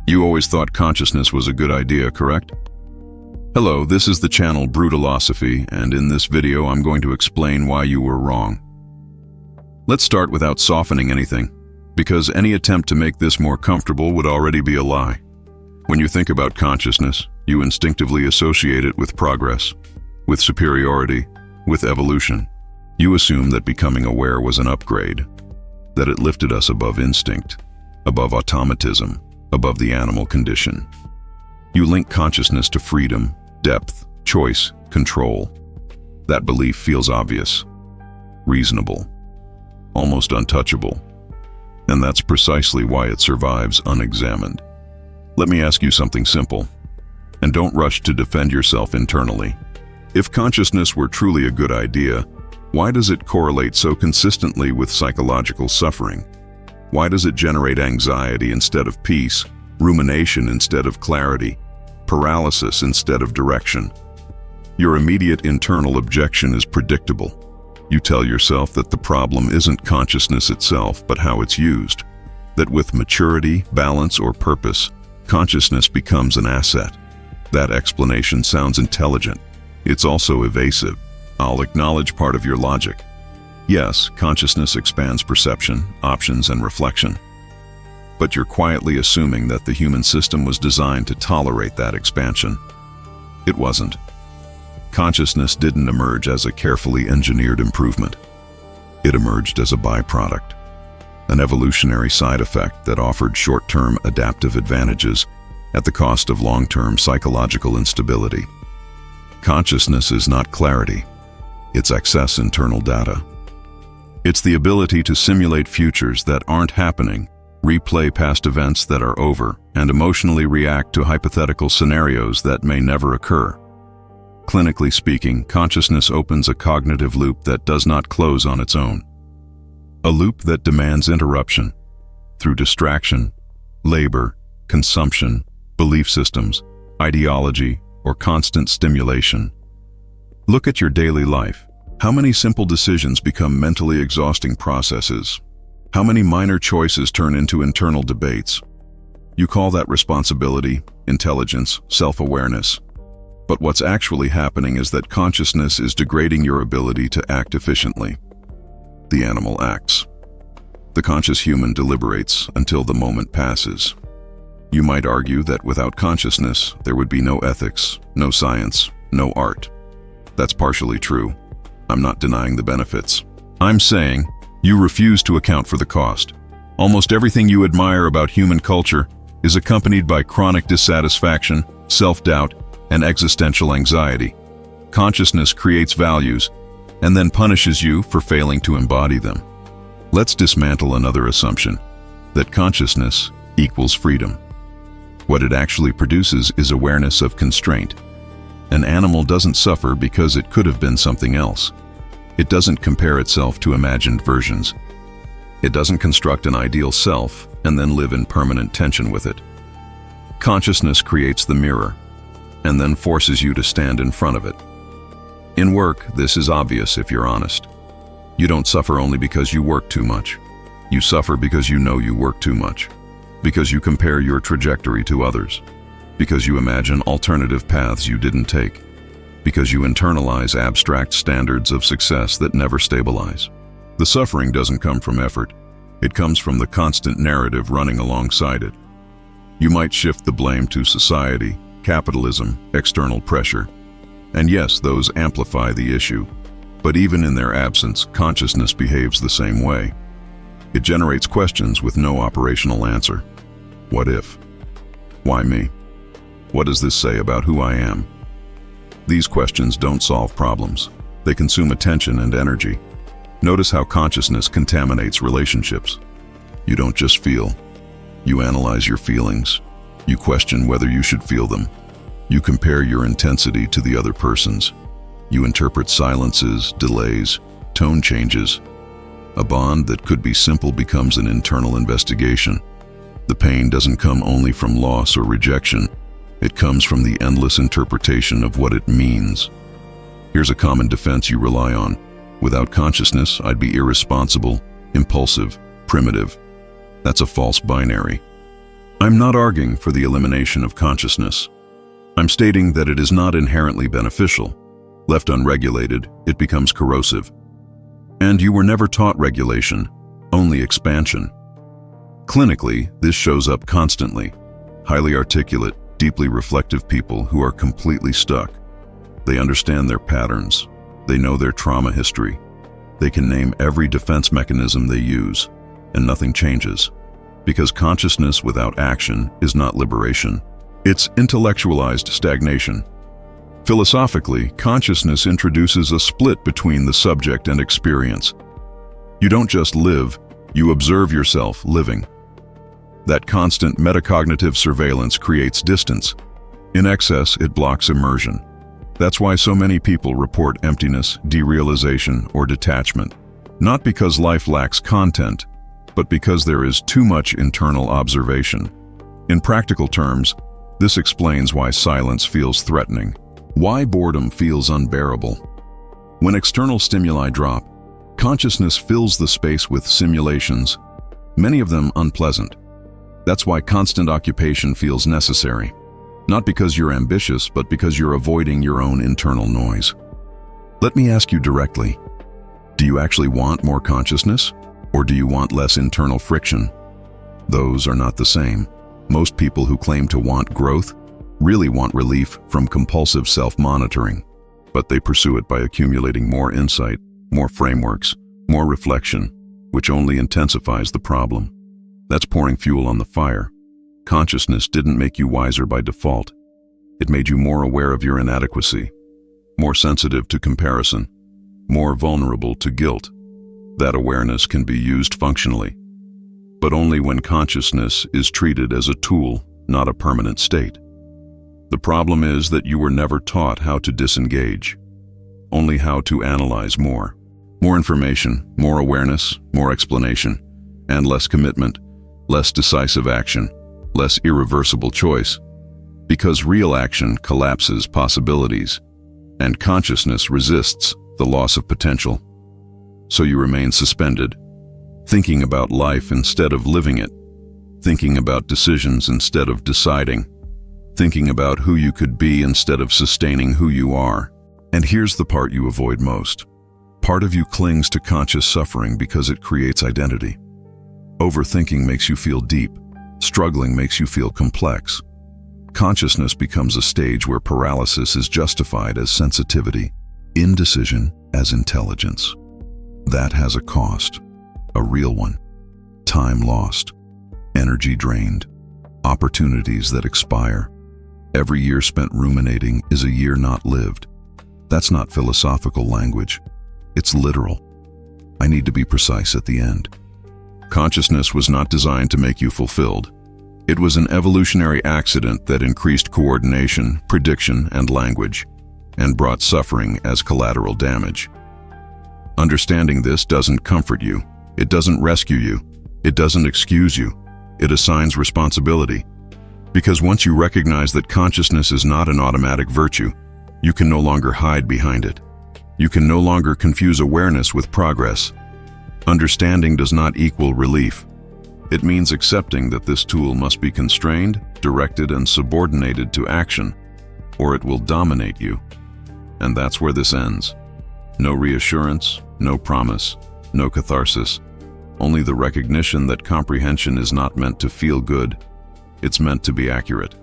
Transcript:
You always thought consciousness was a good idea, correct? Hello, this is the channel BRUTOLOSOPHY, and in this video I'm going to explain why you were wrong. Let's start without softening anything, because any attempt to make this more comfortable would already be a lie. When you think about consciousness, you instinctively associate it with progress, with superiority, with evolution. You assume that becoming aware was an upgrade, that it lifted us above instinct, above automatism, above the animal condition. You link consciousness to freedom, depth, choice, control. That belief feels obvious, reasonable, almost untouchable. And that's precisely why it survives unexamined. Let me ask you something simple, and don't rush to defend yourself internally. If consciousness were truly a good idea, why does it correlate so consistently with psychological suffering? Why does it generate anxiety instead of peace, rumination instead of clarity, paralysis instead of direction? Your immediate internal objection is predictable. You tell yourself that the problem isn't consciousness itself, but how it's used. That with maturity, balance, or purpose, consciousness becomes an asset. That explanation sounds intelligent. It's also evasive. I'll acknowledge part of your logic. Yes, consciousness expands perception, options, and reflection. But you're quietly assuming that the human system was designed to tolerate that expansion. It wasn't. Consciousness didn't emerge as a carefully engineered improvement. It emerged as a byproduct, an evolutionary side effect that offered short-term adaptive advantages at the cost of long-term psychological instability. Consciousness is not clarity. It's excess internal data. It's the ability to simulate futures that aren't happening, replay past events that are over, and emotionally react to hypothetical scenarios that may never occur. Clinically speaking, consciousness opens a cognitive loop that does not close on its own. A loop that demands interruption through distraction, labor, consumption, belief systems, ideology, or constant stimulation. Look at your daily life. How many simple decisions become mentally exhausting processes? How many minor choices turn into internal debates? You call that responsibility, intelligence, self-awareness. But what's actually happening is that consciousness is degrading your ability to act efficiently. The animal acts. The conscious human deliberates until the moment passes. You might argue that without consciousness, there would be no ethics, no science, no art. That's partially true. I'm not denying the benefits. I'm saying you refuse to account for the cost. Almost everything you admire about human culture is accompanied by chronic dissatisfaction, self-doubt, and existential anxiety. Consciousness creates values and then punishes you for failing to embody them. Let's dismantle another assumption, that consciousness equals freedom. What it actually produces is awareness of constraint. An animal doesn't suffer because it could have been something else. It doesn't compare itself to imagined versions. It doesn't construct an ideal self and then live in permanent tension with it. Consciousness creates the mirror and then forces you to stand in front of it. In work, this is obvious if you're honest. You don't suffer only because you work too much. You suffer because you know you work too much, because you compare your trajectory to others, because you imagine alternative paths you didn't take, because you internalize abstract standards of success that never stabilize. The suffering doesn't come from effort. It comes from the constant narrative running alongside it. You might shift the blame to society, capitalism, external pressure. And yes, those amplify the issue. But even in their absence, consciousness behaves the same way. It generates questions with no operational answer. What if? Why me? What does this say about who I am? These questions don't solve problems. They consume attention and energy. Notice how consciousness contaminates relationships. You don't just feel. You analyze your feelings. You question whether you should feel them. You compare your intensity to the other person's. You interpret silences, delays, tone changes. A bond that could be simple becomes an internal investigation. The pain doesn't come only from loss or rejection. It comes from the endless interpretation of what it means. Here's a common defense you rely on. Without consciousness, I'd be irresponsible, impulsive, primitive. That's a false binary. I'm not arguing for the elimination of consciousness. I'm stating that it is not inherently beneficial. Left unregulated, it becomes corrosive. And you were never taught regulation, only expansion. Clinically, this shows up constantly. Highly articulate, deeply reflective people who are completely stuck. They understand their patterns. They know their trauma history. They can name every defense mechanism they use, and nothing changes. Because consciousness without action is not liberation. It's intellectualized stagnation. Philosophically, consciousness introduces a split between the subject and experience. You don't just live, you observe yourself living. That constant metacognitive surveillance creates distance. In excess, it blocks immersion. That's why so many people report emptiness, derealization, or detachment. Not because life lacks content, but because there is too much internal observation. In practical terms, this explains why silence feels threatening, why boredom feels unbearable. When external stimuli drop, consciousness fills the space with simulations, many of them unpleasant. That's why constant occupation feels necessary. Not because you're ambitious, but because you're avoiding your own internal noise. Let me ask you directly, do you actually want more consciousness? Or do you want less internal friction? Those are not the same. Most people who claim to want growth really want relief from compulsive self-monitoring, but they pursue it by accumulating more insight, more frameworks, more reflection, which only intensifies the problem. That's pouring fuel on the fire. Consciousness didn't make you wiser by default. It made you more aware of your inadequacy, more sensitive to comparison, more vulnerable to guilt. That awareness can be used functionally, but only when consciousness is treated as a tool, not a permanent state. The problem is that you were never taught how to disengage, only how to analyze more. More information, more awareness, more explanation, and less commitment, less decisive action, less irreversible choice. Because real action collapses possibilities, and consciousness resists the loss of potential. So you remain suspended, thinking about life instead of living it, thinking about decisions instead of deciding, thinking about who you could be instead of sustaining who you are. And here's the part you avoid most. Part of you clings to conscious suffering because it creates identity. Overthinking makes you feel deep. Struggling makes you feel complex. Consciousness becomes a stage where paralysis is justified as sensitivity, indecision as intelligence. That has a cost, a real one. Time lost, energy drained, opportunities that expire. Every year spent ruminating is a year not lived. That's not philosophical language. It's literal. I need to be precise at the end. Consciousness was not designed to make you fulfilled. It was an evolutionary accident that increased coordination, prediction, and language, and brought suffering as collateral damage. Understanding this doesn't comfort you. It doesn't rescue you. It doesn't excuse you. It assigns responsibility. Because once you recognize that consciousness is not an automatic virtue, you can no longer hide behind it. You can no longer confuse awareness with progress. Understanding does not equal relief. It means accepting that this tool must be constrained, directed, and subordinated to action, or it will dominate you. And that's where this ends. No reassurance, no promise, no catharsis. Only the recognition that comprehension is not meant to feel good, it's meant to be accurate.